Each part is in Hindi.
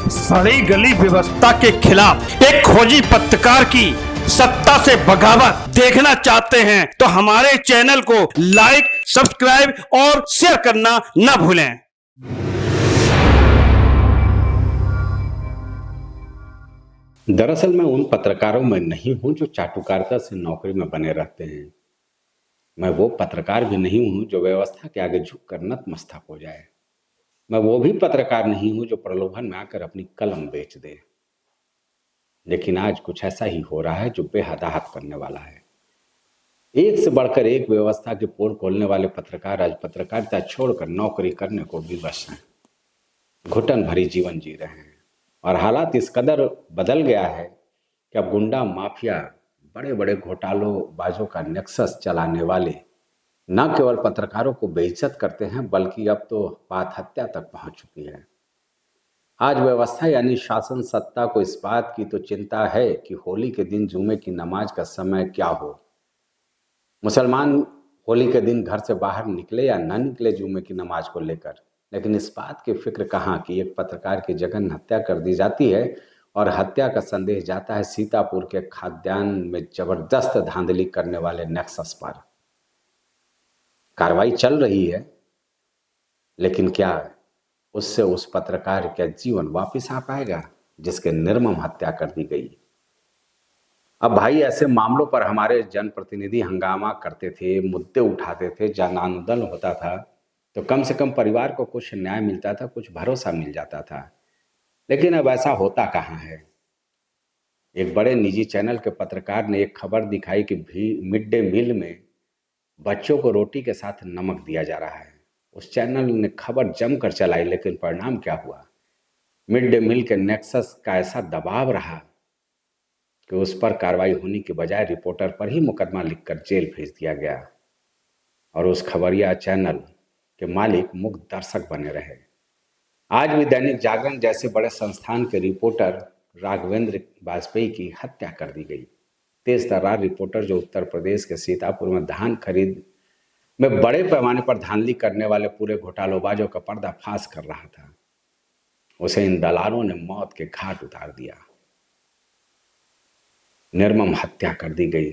सड़ी गली व्यवस्था के खिलाफ एक खोजी पत्रकार की सत्ता से बगावत देखना चाहते हैं तो हमारे चैनल को लाइक, सब्सक्राइब और शेयर करना न भूलें। दरअसल मैं उन पत्रकारों में नहीं हूं जो चाटुकारिता से नौकरी में बने रहते हैं। मैं वो पत्रकार भी नहीं हूं जो व्यवस्था के आगे झुककर नतमस्तक हो जाए। मैं वो भी पत्रकार नहीं हूं जो प्रलोभन में आकर अपनी कलम बेच दे। लेकिन आज कुछ ऐसा ही हो रहा है जो बेहद आहत करने वाला है। एक से बढ़कर एक व्यवस्था के पोल खोलने वाले पत्रकार आज पत्रकारिता छोड़कर नौकरी करने को विवश हैं। घुटन भरी जीवन जी रहे हैं और हालात इस कदर बदल गया है कि अब गुंडा माफिया, बड़े बड़े घोटालों बाजों का नेक्सस चलाने वाले न केवल पत्रकारों को बेइज्जत करते हैं बल्कि अब तो बात हत्या तक पहुंच चुकी है। आज व्यवस्था यानी शासन सत्ता को इस बात की तो चिंता है कि होली के दिन जुमे की नमाज का समय क्या हो। मुसलमान होली के दिन घर से बाहर निकले या न निकले जुमे की नमाज को लेकर, लेकिन इस बात की फिक्र कहाँ कि एक पत्रकार की जघन्य हत्या कर दी जाती है और हत्या का संदेश जाता है सीतापुर के खाद्यान्न में जबरदस्त धांधली करने वाले नेक्सस पर। कार्रवाई चल रही है, लेकिन क्या उससे उस पत्रकार का जीवन वापस आ पाएगा जिसके निर्मम हत्या कर दी गई। अब भाई ऐसे मामलों पर हमारे जनप्रतिनिधि हंगामा करते थे, मुद्दे उठाते थे, जन आंदोलन होता था तो कम से कम परिवार को कुछ न्याय मिलता था, कुछ भरोसा मिल जाता था। लेकिन अब ऐसा होता कहाँ है। एक बड़े निजी चैनल के पत्रकार ने एक खबर दिखाई कि मिड डे मील में बच्चों को रोटी के साथ नमक दिया जा रहा है। उस चैनल ने खबर जमकर चलाई, लेकिन परिणाम क्या हुआ। मिड डे मील के नेक्सस का ऐसा दबाव रहा कि उस पर कार्रवाई होने के बजाय रिपोर्टर पर ही मुकदमा लिखकर जेल भेज दिया गया और उस खबरिया चैनल के मालिक मुग्ध दर्शक बने रहे। आज भी दैनिक जागरण जैसे बड़े संस्थान के रिपोर्टर राघवेंद्र वाजपेयी की हत्या कर दी गई। तेज तर्रार रिपोर्टर जो उत्तर प्रदेश के सीतापुर में धान खरीद में बड़े पैमाने पर धांधली करने वाले पूरे घोटालोबाजों का पर्दाफाश कर रहा था, उसे इन दलालों ने मौत के घाट उतार दिया। निर्मम हत्या कर दी गई।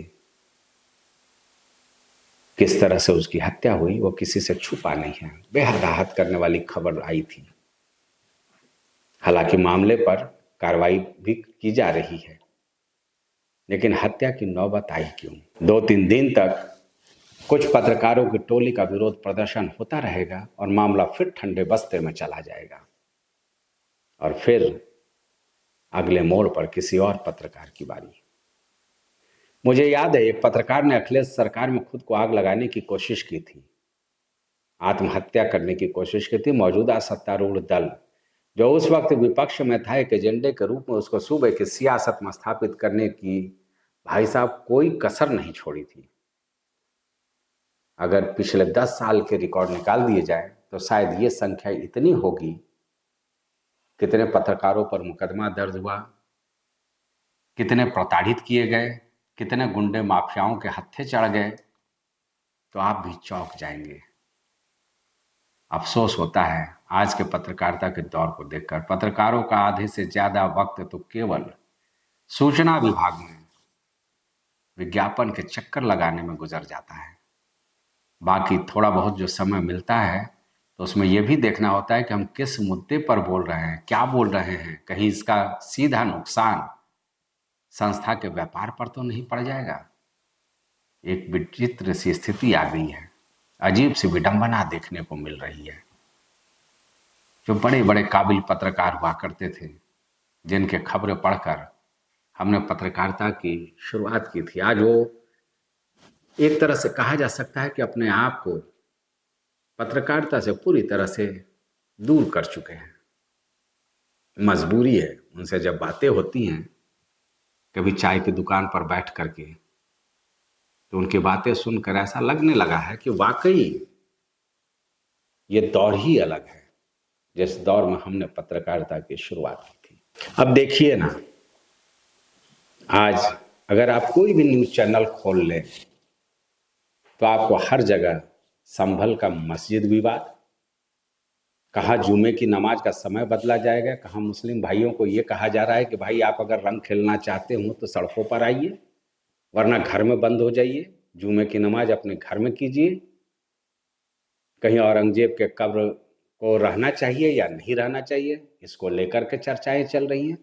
किस तरह से उसकी हत्या हुई वो किसी से छुपा नहीं है। बेहद आहत करने वाली खबर आई थी। हालांकि मामले पर कार्रवाई भी की जा रही है, लेकिन हत्या की नौबत आई क्यों। 2-3 दिन तक कुछ पत्रकारों की टोली का विरोध प्रदर्शन होता रहेगा और मामला फिर ठंडे बस्ते में चला जाएगा और फिर अगले मोड़ पर किसी और पत्रकार की बारी। मुझे याद है एक पत्रकार ने अखिलेश सरकार में खुद को आग लगाने की कोशिश की थी, आत्महत्या करने की कोशिश की थी। मौजूदा सत्तारूढ़ दल जो उस वक्त विपक्ष में था, एक एजेंडे के रूप में उसको सूबे की सियासत में स्थापित करने की भाई साहब कोई कसर नहीं छोड़ी थी। अगर पिछले 10 साल के रिकॉर्ड निकाल दिए जाए तो शायद ये संख्या इतनी होगी। कितने पत्रकारों पर मुकदमा दर्ज हुआ, कितने प्रताड़ित किए गए, कितने गुंडे माफियाओं के हत्थे चढ़ गए, तो आप भी चौंक जाएंगे। अफसोस होता है आज के पत्रकारिता के दौर को देखकर। पत्रकारों का आधे से ज्यादा वक्त तो केवल सूचना विभाग में विज्ञापन के चक्कर लगाने में गुजर जाता है। बाकी थोड़ा बहुत जो समय मिलता है तो उसमें यह भी देखना होता है कि हम किस मुद्दे पर बोल रहे हैं, क्या बोल रहे हैं, कहीं इसका सीधा नुकसान संस्था के व्यापार पर तो नहीं पड़ जाएगा। एक विचित्र सी स्थिति आ गई है, अजीब सी विडंबना देखने को मिल रही है। जो बड़े बड़े काबिल पत्रकार हुआ करते थे, जिनके खबरें पढ़कर हमने पत्रकारिता की शुरुआत की थी, आज वो एक तरह से कहा जा सकता है कि अपने आप को पत्रकारिता से पूरी तरह से दूर कर चुके हैं। मजबूरी है, उनसे जब बातें होती हैं कभी चाय की दुकान पर बैठ करके, तो उनकी बातें सुनकर ऐसा लगने लगा है कि वाकई ये दौर ही अलग है जिस दौर में हमने पत्रकारिता की शुरुआत की थी। अब देखिए ना, आज अगर आप कोई भी न्यूज चैनल खोल लें तो आपको हर जगह संभल का मस्जिद विवाद, कहाँ जुमे की नमाज का समय बदला जाएगा, कहाँ मुस्लिम भाइयों को ये कहा जा रहा है कि भाई आप अगर रंग खेलना चाहते हो तो सड़कों पर आइए, वरना घर में बंद हो जाइए, जुमे की नमाज अपने घर में कीजिए। कहीं औरंगजेब के कब्र को रहना चाहिए या नहीं रहना चाहिए, इसको लेकर के चर्चाएं चल रही हैं।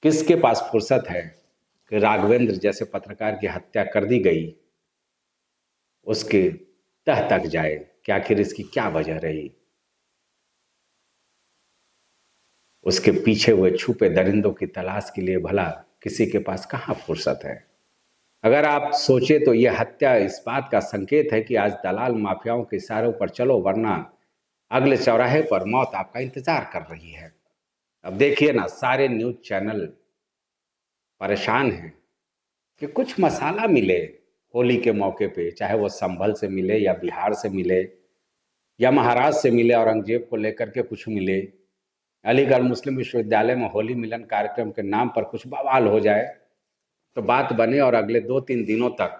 किसके पास फुर्सत है कि राघवेंद्र जैसे पत्रकार की हत्या कर दी गई, उसके तह तक जाए कि आखिर इसकी क्या वजह रही, उसके पीछे हुए छुपे दरिंदों की तलाश के लिए भला किसी के पास कहाँ फुर्सत है। अगर आप सोचे तो यह हत्या इस बात का संकेत है कि आज दलाल माफियाओं के इशारों पर चलो, वरना अगले चौराहे पर मौत आपका इंतजार कर रही है। अब देखिए ना, सारे न्यूज चैनल परेशान हैं कि कुछ मसाला मिले होली के मौके पे, चाहे वो संभल से मिले या बिहार से मिले या महाराष्ट्र से मिले, औरंगजेब को लेकर के कुछ मिले, अलीगढ़ मुस्लिम विश्वविद्यालय में होली मिलन कार्यक्रम के नाम पर कुछ बवाल हो जाए तो बात बने और अगले 2-3 दिनों तक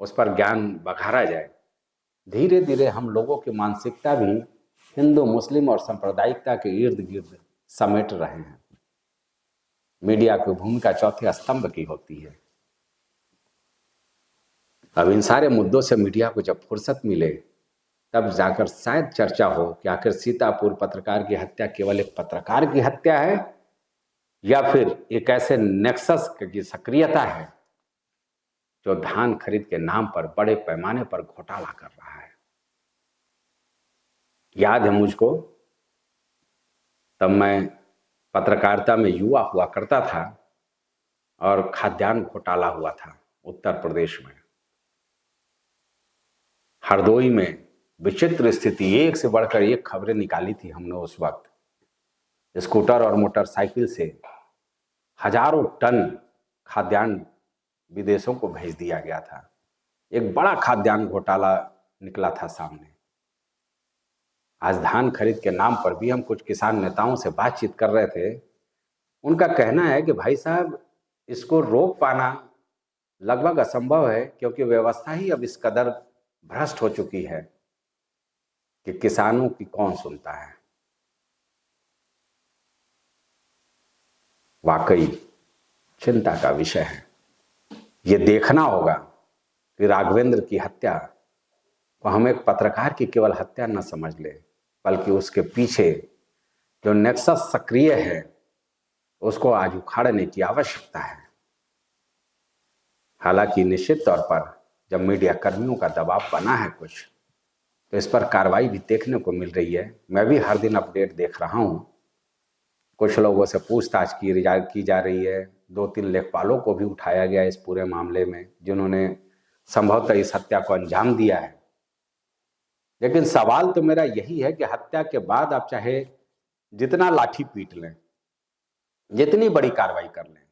उस पर ज्ञान बघारा जाए। धीरे धीरे हम लोगों की मानसिकता भी हिंदू मुस्लिम और सांप्रदायिकता के इर्द गिर्द समेट रहे हैं। मीडिया की भूमिका चौथे स्तंभ की होती है। अब इन सारे मुद्दों से मीडिया को जब फुर्सत मिले तब जाकर शायद चर्चा हो कि आखिर सीतापुर पत्रकार की हत्या केवल एक पत्रकार की हत्या है या फिर एक ऐसे नेक्सस की सक्रियता है जो धान खरीद के नाम पर बड़े पैमाने पर घोटाला कर रहा है। याद है मुझको, तब मैं पत्रकारिता में युवा हुआ करता था और खाद्यान्न घोटाला हुआ था उत्तर प्रदेश में। हरदोई में विचित्र स्थिति, एक से बढ़कर एक खबरें निकाली थी हमने उस वक्त। स्कूटर और मोटरसाइकिल से हजारों टन खाद्यान्न विदेशों को भेज दिया गया था। एक बड़ा खाद्यान्न घोटाला निकला था सामने। आज धान खरीद के नाम पर भी हम कुछ किसान नेताओं से बातचीत कर रहे थे। उनका कहना है कि भाई साहब, इसको रोक पाना लगभग असंभव है, क्योंकि व्यवस्था ही अब इस कदर भ्रष्ट हो चुकी है कि किसानों की कौन सुनता है। वाकई चिंता का विषय है। ये देखना होगा कि राघवेंद्र की हत्या को हम एक पत्रकार की केवल हत्या न समझ ले, बल्कि उसके पीछे जो नेक्सस सक्रिय है उसको आज उखाड़ने की आवश्यकता है। हालांकि निश्चित तौर पर जब मीडिया कर्मियों का दबाव बना है कुछ, तो इस पर कार्रवाई भी देखने को मिल रही है। मैं भी हर दिन अपडेट देख रहा हूं। कुछ लोगों से पूछताछ की जा रही है। 2-3 लेखपालों को भी उठाया गया इस पूरे मामले में, जिन्होंने संभवतः इस हत्या को अंजाम दिया है। लेकिन सवाल तो मेरा यही है कि हत्या के बाद आप चाहे जितना लाठी पीट लें, जितनी बड़ी कार्रवाई कर लें,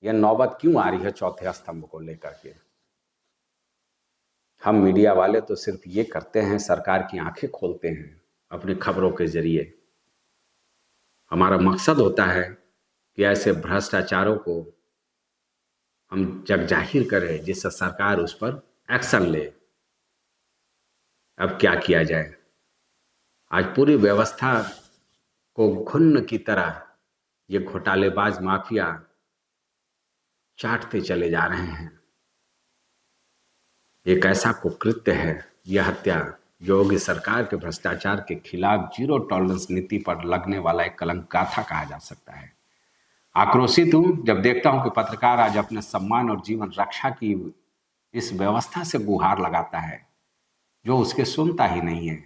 यह नौबत क्यों आ रही है चौथे स्तंभ को लेकर के। हम मीडिया वाले तो सिर्फ ये करते हैं, सरकार की आंखें खोलते हैं अपनी खबरों के जरिए। हमारा मकसद होता है कि ऐसे भ्रष्टाचारों को हम जग जाहिर करें, जिससे सरकार उस पर एक्शन ले। अब क्या किया जाए, आज पूरी व्यवस्था को घुन्न की तरह ये घोटालेबाज माफिया चाटते चले जा रहे हैं। एक ऐसा कुकृत्य है यह हत्या, योगी सरकार के भ्रष्टाचार के खिलाफ जीरो टॉलरेंस नीति पर लगने वाला एक कलंक गाथा कहा जा सकता है। आक्रोशित हूं जब देखता हूं कि पत्रकार आज अपने सम्मान और जीवन रक्षा की इस व्यवस्था से गुहार लगाता है जो उसके सुनता ही नहीं है।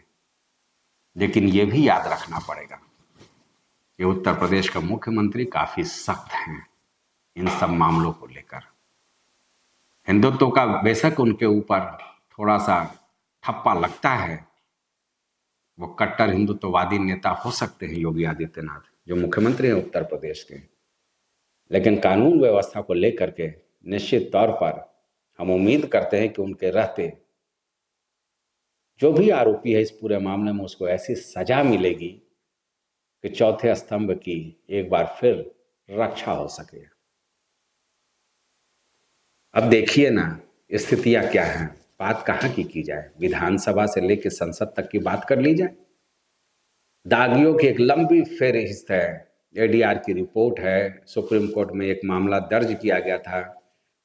लेकिन यह भी याद रखना पड़ेगा कि उत्तर प्रदेश का मुख्यमंत्री काफी सख्त हैं इन सब मामलों को लेकर। हिंदुत्व का बेशक उनके ऊपर थोड़ा सा ठप्पा लगता है, वो कट्टर हिंदुत्ववादी नेता हो सकते हैं योगी आदित्यनाथ, जो मुख्यमंत्री हैं उत्तर प्रदेश के, लेकिन कानून व्यवस्था को लेकर के निश्चित तौर पर हम उम्मीद करते हैं कि उनके रहते जो भी आरोपी है इस पूरे मामले में उसको ऐसी सजा मिलेगी कि चौथे स्तंभ की एक बार फिर रक्षा हो सके। अब देखिए ना स्थितियां क्या हैं। बात कहाँ की जाए? विधानसभा से लेकर संसद तक की बात कर ली जाए। दागियों की एक लंबी फेहरिस्त है, एडीआर की रिपोर्ट है, सुप्रीम कोर्ट में एक मामला दर्ज किया गया था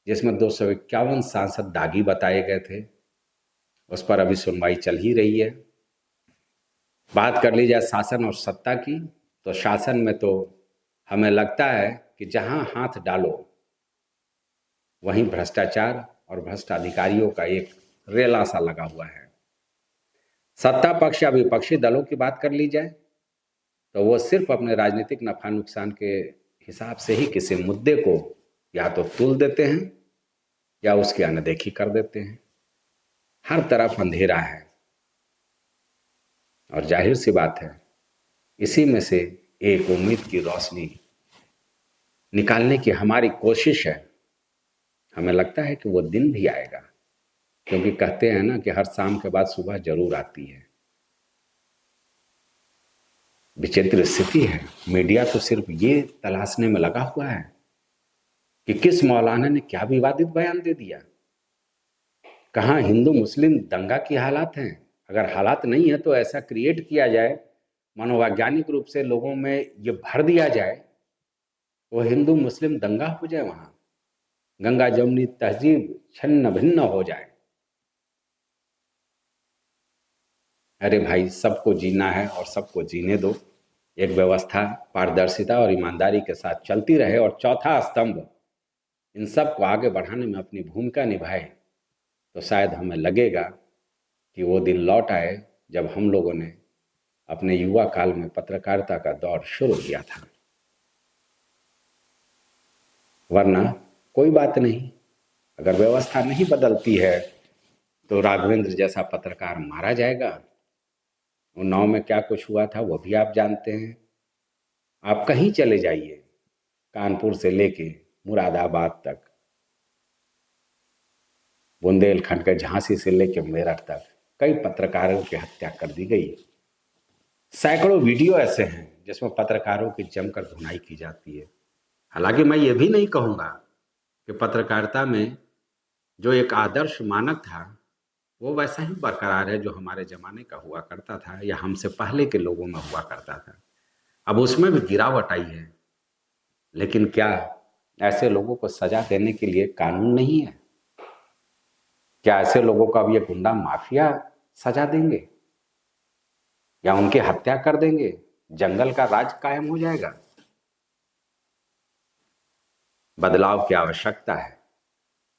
जिसमें 251 सांसद दागी बताए गए थे, उस पर अभी सुनवाई चल ही रही है। बात कर ली जाए शासन और सत्ता की, तो शासन में तो हमें लगता है कि जहां हाथ डालो वहीं भ्रष्टाचार और भ्रष्ट अधिकारियों का एक रेला सा लगा हुआ है। सत्ता पक्ष या विपक्षी दलों की बात कर ली जाए तो वो सिर्फ अपने राजनीतिक नफा नुकसान के हिसाब से ही किसी मुद्दे को या तो तुल देते हैं या उसकी अनदेखी कर देते हैं। हर तरफ अंधेरा है और जाहिर सी बात है इसी में से एक उम्मीद की रोशनी निकालने की हमारी कोशिश है। हमें लगता है कि वो दिन भी आएगा, क्योंकि कहते हैं ना कि हर शाम के बाद सुबह जरूर आती है। विचित्र स्थिति है, मीडिया तो सिर्फ ये तलाशने में लगा हुआ है कि किस मौलाना ने क्या विवादित बयान दे दिया। कहाँ हिंदू मुस्लिम दंगा की हालात हैं? अगर हालात नहीं है तो ऐसा क्रिएट किया जाए, मनोवैज्ञानिक रूप से लोगों में ये भर दिया जाए, वो हिंदू मुस्लिम दंगा हो जाए, वहाँ गंगा जमुनी तहजीब छन्न भिन्न हो जाए। अरे भाई, सबको जीना है और सबको जीने दो। एक व्यवस्था पारदर्शिता और ईमानदारी के साथ चलती रहे और चौथा स्तंभ इन सब को आगे बढ़ाने में अपनी भूमिका निभाए, तो शायद हमें लगेगा कि वो दिन लौट आए जब हम लोगों ने अपने युवा काल में पत्रकारिता का दौर शुरू किया था। वरना कोई बात नहीं, अगर व्यवस्था नहीं बदलती है तो राघवेंद्र जैसा पत्रकार मारा जाएगा। उन्नाव में क्या कुछ हुआ था वो भी आप जानते हैं। आप कहीं चले जाइए, कानपुर से लेके मुरादाबाद तक, बुंदेलखंड के झांसी से लेके मेरठ तक कई पत्रकारों की हत्या कर दी गई। सैकड़ों वीडियो ऐसे हैं जिसमें पत्रकारों की जमकर धुनाई की जाती है। हालांकि मैं ये भी नहीं कहूँगा कि पत्रकारिता में जो एक आदर्श मानक था वो वैसा ही बरकरार है जो हमारे ज़माने का हुआ करता था या हमसे पहले के लोगों में हुआ करता था। अब उसमें भी गिरावट आई है, लेकिन क्या ऐसे लोगों को सजा देने के लिए कानून नहीं है? क्या ऐसे लोगों को अब ये गुंडा माफिया सजा देंगे या उनकी हत्या कर देंगे? जंगल का राज कायम हो जाएगा? बदलाव की आवश्यकता है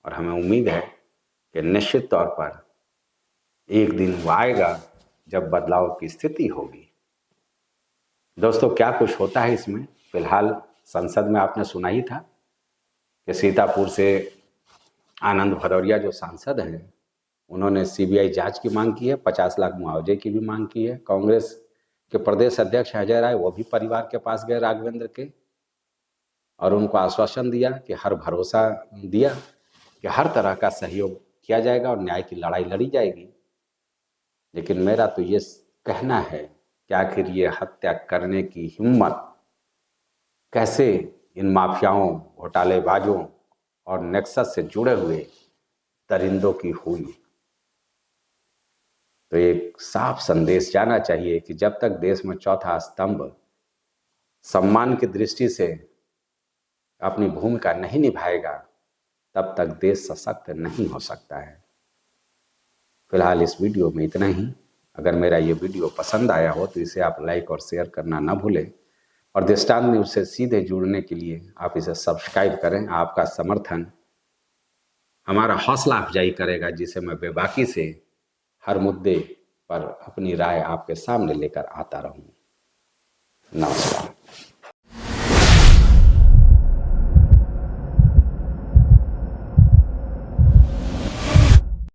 और हमें उम्मीद है कि निश्चित तौर पर एक दिन वो आएगा जब बदलाव की स्थिति होगी। दोस्तों, क्या कुछ होता है इसमें? फिलहाल संसद में आपने सुना ही था कि सीतापुर से आनंद भदौरिया जो सांसद हैं उन्होंने सीबीआई जांच की मांग की है, 50 लाख मुआवजे की भी मांग की है। कांग्रेस के प्रदेश अध्यक्ष अजय राय वो भी परिवार के पास गए राघवेंद्र के और उनको आश्वासन दिया कि भरोसा दिया कि हर तरह का सहयोग किया जाएगा और न्याय की लड़ाई लड़ी जाएगी। लेकिन मेरा तो ये कहना है कि आखिर ये हत्या करने की हिम्मत कैसे इन माफियाओं, घोटालेबाजों और नेक्सस से जुड़े हुए दरिंदों की हुई? तो एक साफ संदेश जाना चाहिए कि जब तक देश में चौथा स्तंभ सम्मान की दृष्टि से अपनी भूमिका नहीं निभाएगा, तब तक देश सशक्त नहीं हो सकता है। फिलहाल इस वीडियो में इतना ही। अगर मेरा ये वीडियो पसंद आया हो तो इसे आप लाइक और शेयर करना ना भूलें और दृष्टांत न्यूज से सीधे जुड़ने के लिए आप इसे सब्सक्राइब करें। आपका समर्थन हमारा हौसला अफजाई करेगा, जिसे मैं बेबाकी से हर मुद्दे पर अपनी राय आपके सामने लेकर आता रहूं। नमस्कार।